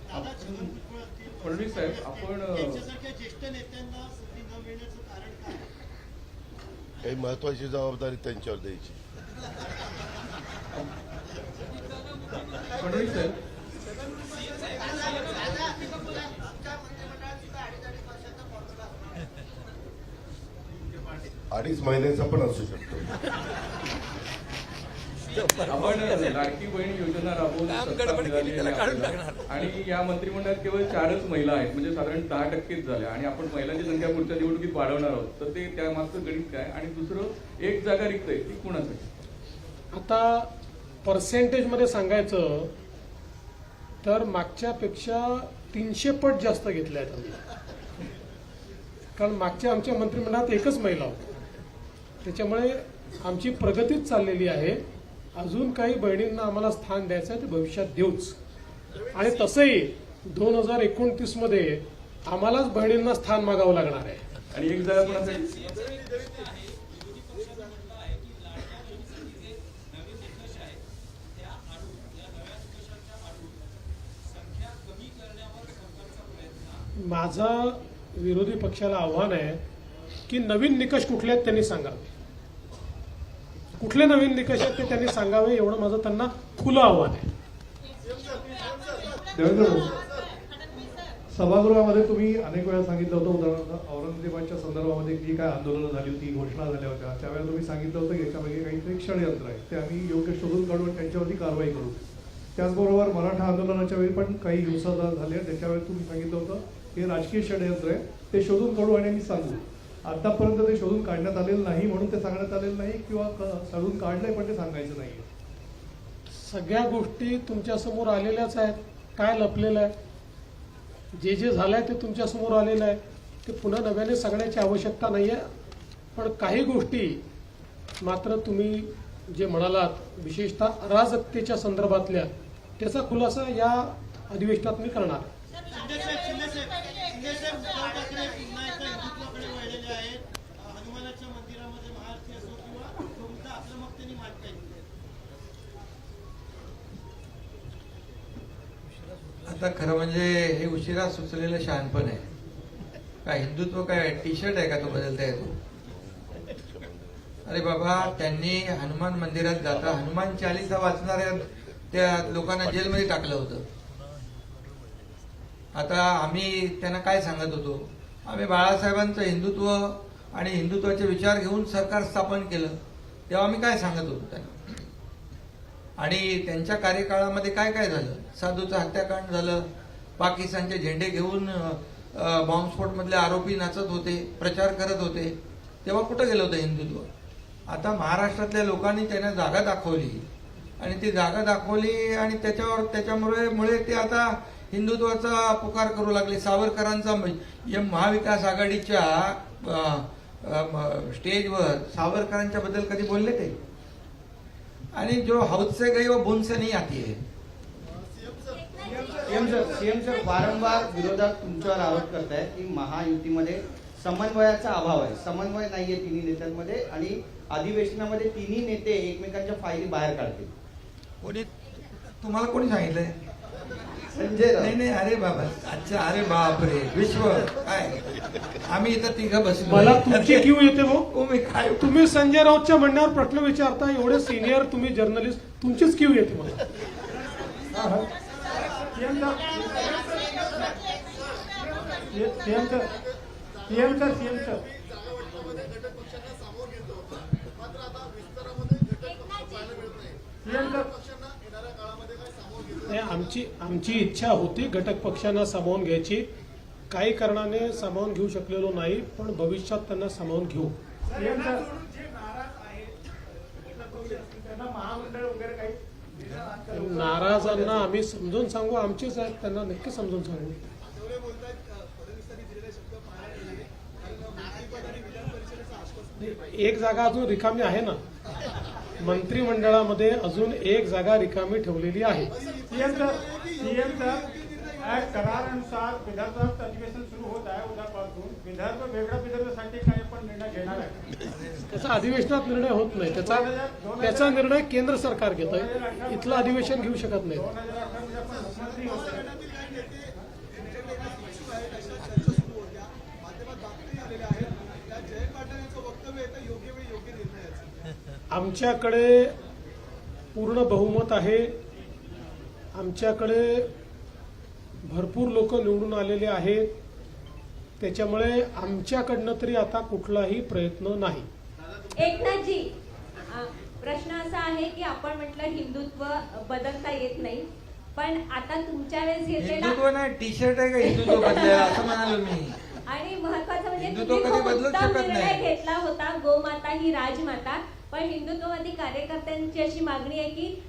Speaker 6: फडणवीस साहेब, आपण
Speaker 4: त्यांच्यासारख्या ज्येष्ठ नेत्यांना संधी न मिळण्याचं कारण काय?
Speaker 1: काही महत्वाची जबाबदारी त्यांच्यावर द्यायची.
Speaker 6: फडणवीस साहेब,
Speaker 1: अडीच महिन्याचा पण असू शकतो.
Speaker 6: आपण लाडकी बहीण योजना राबवून सत्ता मिळाली आहे आपल्याला. आणि या मंत्रिमंडळात केवळ 4च महिला आहेत, म्हणजे साधारण 10%च झाल्या. आणि आपण महिलांची संख्या पुढच्या निवडणुकीत वाढवणार आहोत, तर ते त्यामागचं गणित काय? आणि दुसरं, एक जागा रिक्त आहे, ती कुणासाठी?
Speaker 3: आता पर्सेंटेजमध्ये सांगायचं तर मागच्यापेक्षा 300 पट जास्त घेतल्या आहेत आम्ही. कारण मागच्या आमच्या मंत्रिमंडळात एकच महिला होती, त्याच्यामुळे आमची प्रगतीच चाललेली आहे. अजून काही बहिणींना आम्हाला स्थान द्यायचं आहे, ते भविष्यात देऊच. आणि तसंही 2029 मध्ये आम्हालाच बहिणींना स्थान मागावं लागणार आहे.
Speaker 6: आणि एक जागा कुणासाठी?
Speaker 3: माझं विरोधी पक्षाला आव्हान आहे की नवीन निकष कुठले आहेत त्यांनी सांगावे. कुठले नवीन निकष आहेत ते त्यांनी सांगावे, एवढं माझं त्यांना खुलं आव्हान आहे.
Speaker 9: देवेंद्र भाऊ, सभागृहामध्ये तुम्ही अनेक वेळा सांगितलं होतं, उदाहरणार्थ औरंगजेबाच्या संदर्भामध्ये जी काय आंदोलनं झाली होती, घोषणा झाल्या होत्या, त्यावेळेला तुम्ही सांगितलं होतं की याच्यामागे काहीतरी षडयंत्र आहे, ते आम्ही योग्य शोधून काढून त्यांच्यावरती कारवाई करू. त्याचबरोबर मराठा आंदोलनाच्या वेळी पण काही हिंसाचार झाले, त्याच्यावेळी तुम्ही सांगितलं होतं हे राजकीय षडयंत्र आहे, ते शोधून काढू आणि आम्ही सांगू. आतापर्यंत ते शोधून काढण्यात आलेलं नाही म्हणून ते सांगण्यात आलेलं नाही, किंवा शोधून काढलंय पण ते सांगायचं नाही.
Speaker 3: सगळ्या गोष्टी तुमच्यासमोर आलेल्याच आहेत. काय लपलेलं आहे? जे जे झालंय ते तुमच्यासमोर आलेलं आहे. ते पुन्हा नव्याने सांगण्याची आवश्यकता नाही आहे. पण काही गोष्टी मात्र तुम्ही जे म्हणालात, विशेषतः अराजकतेच्या संदर्भातल्या, त्याचा खुलासा या अधिवेशनात मी करणार आहे.
Speaker 4: हनुमानाच्या मंदिरामध्ये महाआरती असो किंवा कोणत्या आक्रमकतेने मांडता येईल.
Speaker 2: आता खरं म्हणजे हे उशिरा सुचलेलं शहाणपण आहे. काय हिंदुत्व काय टी शर्ट आहे का तो बदलता येतो? अरे बाबा, त्यांनी हनुमान मंदिरात जाता हनुमान चालीसा वाचणाऱ्या त्या लोकांना जेलमध्ये टाकलं होतं. आता आम्ही त्यांना काय सांगत होतो? आम्ही बाळासाहेबांचं हिंदुत्व आणि हिंदुत्वाचे विचार घेऊन सरकार स्थापन केलं, तेव्हा आम्ही काय सांगत होतो त्यांना? आणि त्यांच्या कार्यकाळामध्ये काय काय झालं? साधूचं हत्याकांड झालं, पाकिस्तानचे झेंडे घेऊन बॉम्बस्फोटमधले आरोपी नाचत होते, प्रचार करत होते, तेव्हा कुठं गेलं होतं हिंदुत्व? आता महाराष्ट्रातल्या लोकांनी त्यांना जागा दाखवली आणि ती जागा दाखवली आणि त्याच्यामुळे ते आता हिंदुत्वाचा पुकार करू लागले. सावरकरांचा महाविकास आघाडीच्या स्टेजवर सावरकरांच्या बद्दल कधी बोलले ते? आणि जो हौद से गई वो बुन से नहीं आती है.
Speaker 10: सीएम सर वारंवार विरोधात तुमच्यावर आरोप करताय की महायुतीमध्ये समन्वयाचा अभाव आहे, समन्वय नाहीये तिन्ही नेत्यांमध्ये आणि अधिवेशनामध्ये तिन्ही नेते एकमेकांच्या फायली बाहेर काढतील.
Speaker 2: कोणी तुम्हाला कोणी सांगितलंय?
Speaker 10: संजय राऊत.
Speaker 2: नाही, अरे बाबा, अच्छा, अरे बापरे, विश्व काय आम्ही इथं तिघं बसलो.
Speaker 3: मला तुमची क्यू येते भाऊ.
Speaker 2: मी काय
Speaker 3: तुम्ही संजय राऊतच्या म्हणण्यावर प्रश्न विचारता, एवढे सिनियर तुम्ही जर्नलिस्ट, तुमचीच क्यू येते मला. आमची इच्छा होती घटक पक्षांना सामावून घ्यायची, काही कारणाने सामावून घेऊ शकलेलो नाही, पण भविष्यात त्यांना सामावून घेऊ.
Speaker 5: सीएम सर त्यांना महामंडळ वगैरे काही
Speaker 3: नाराजांना आम्ही समजून सांगू, आमचेच आहेत, त्यांना नक्की समजून सांगू.
Speaker 4: आठवले बोलतात फडणवीसांनी दिलेले शब्द पाळले गेले कारण मंत्रिपद आणि विधान परिषदेचं आश्वासन
Speaker 3: एक जागा अजून रिकामी आहे ना, मंत्रिमंडळामध्ये अजून एक जागा रिकामी ठेवलेली आहे.
Speaker 5: सीएम सर करारानुसार विदर्भात अधिवेशन सुरू होत आहे उद्यापासून. विदर्भ वेगळ्या विदर्भासाठी काही पण निर्णय घेणार आहे?
Speaker 3: त्याचा अधिवेशनात निर्णय होत नाही, त्याचा निर्णय केंद्र सरकार घेत आहे. इथलं अधिवेशन घेऊ शकत नाही.
Speaker 5: 2018 मध्ये आपण मुख्यमंत्री होते.
Speaker 4: काही नेते त्यांच्याकडे इच्छुक आहेत अशा चर्चा सुरू होत्या. माध्यमात बातमी आलेल्या आहेत त्या जयंत पाटील यांचं वक्तव्य येतं योग्य वेळी योग्य निर्णयाचं.
Speaker 3: आमच्याकडे पूर्ण बहुमत आहे. आमच्याकडे भरपूर लोक निवडून आलेले आहेत. त्याच्यामुळे आमच्याकडनं तरी आता कुठलाही प्रयत्न नाही.
Speaker 11: एकनाथजी, प्रश्न असा आहे की आपण म्हटलं हिंदुत्व बदलता येत नाही, पण आता तुमच्या वेळेस घेतलेला
Speaker 2: हिंदुत्व नाही, टी शर्ट आहे का हिंदुत्व बदलायला असं म्हणालो मी.
Speaker 11: आणि महत्वाचं म्हणजे
Speaker 2: हिंदुत्व
Speaker 11: तुम्ही
Speaker 2: कधी
Speaker 11: खूप
Speaker 2: बदलूच
Speaker 11: उत्तम
Speaker 2: शकत
Speaker 11: निर्णय
Speaker 2: नाही.
Speaker 11: घेतला होता, गोमाता ही राजमाता. पण हिंदुत्ववादी कार्यकर्त्यांची अशी मागणी आहे की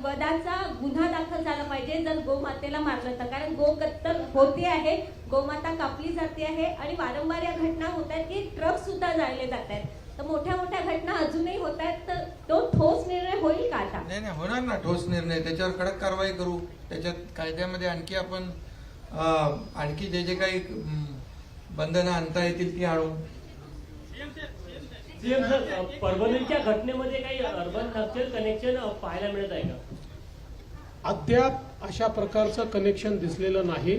Speaker 11: वधाचा गुन्हा दाखल झाला पाहिजे जर गोमातेला मारलं तर, कारण गो कत्तल होते आहे, गोमाता कापली जाते आहे आणि वारंवार या घटना होत आहेत की ट्रक सुद्धा जाळले जात आहेत. तर मोठ्या मोठ्या घटना अजूनही होत आहेत, तर तो ठोस निर्णय होईल का आता?
Speaker 2: नाही नाही, होणार ना ठोस निर्णय. त्याच्यावर कडक कारवाई करू. त्याच्यात कायद्यामध्ये आणखी आपण आणखी जे जे काही बंधनं आणता येतील ती आणू.
Speaker 12: सीएम सर, परभणीच्या घटनेमध्ये काही अर्बन नक्षल कनेक्शन पाहायला मिळत आहे का?
Speaker 3: अद्याप अशा प्रकारचं कनेक्शन दिसलेलं नाही.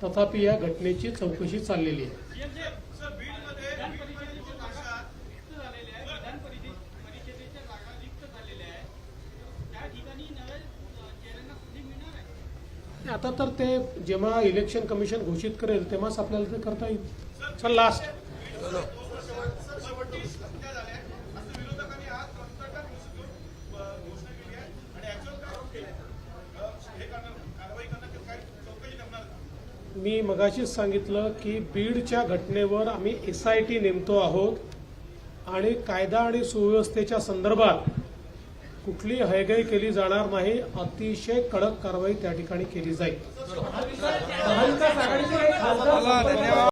Speaker 3: तथापि या घटनेची चौकशी चाललेली आहे. आता तर ते जेव्हा इलेक्शन कमिशन घोषित करेल तेव्हाच आपल्याला ते करता येईल. चल लास्ट मी मगाशीच सांगितलं की बीडच्या घटनेवर आम्ही SIT नेमतो आहोत आणि कायदा आणि सुव्यवस्थेच्या संदर्भात कुठली हयगय केली जाणार नाही. अतिशय कडक कारवाई त्या ठिकाणी केली जाईल.
Speaker 2: धन्यवाद.